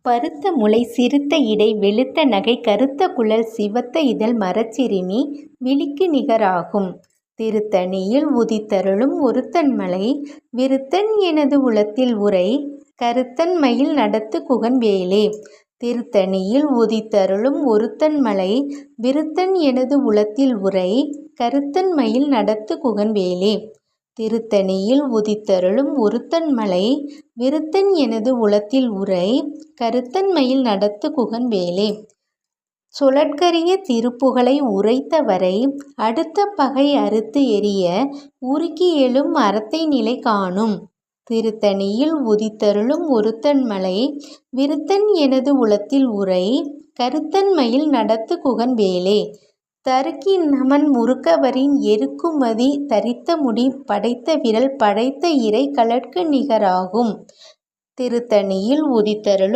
பருத்த முலை சிறுத்த இடை வெளுத்த நகை கருத்த குழல் சிவத்த இதழ் மரச்சிறுமி விழிக்கு நிகராகும். திருத்தணியில் உதித்தருளும் ஒருத்தன் மலை விருத்தன் எனது உளத்தில் உறை கருத்தன் மயில் நடத்து குகன் வேலே. திருத்தணியில் உதித்தருளும் ஒருத்தன் மலை விருத்தன் எனது உளத்தில் உறை கருத்தன் மயில் நடத்து குகன் வேலே. திருத்தணியில் உதித்தருளும் ஒருத்தன் மலை விருத்தன் எனது உளத்தில் உறை கருத்தன் மயில் நடத்து குகன் வேலே. சுழற்கரிய திருப்புகழை உரைத்தவரை அடுத்த பகை அறுத்து எரிய உருக்கி எழும் அறத்தை நிலை காணும். திருத்தணியில் உதித்தருளும் ஒருத்தன் மலை விருத்தன் எனது உளத்தில் உறை கருத்தன் மயில் நடத்து குகன் வேலே. தருக்கி நமன் முறுக்கவரின் எருக்குமதி தரித்த முடி படைத்த விரல் படைத்த இறை கழற்கு நிகராகும். திருத்தணியில் உதித்தருளும்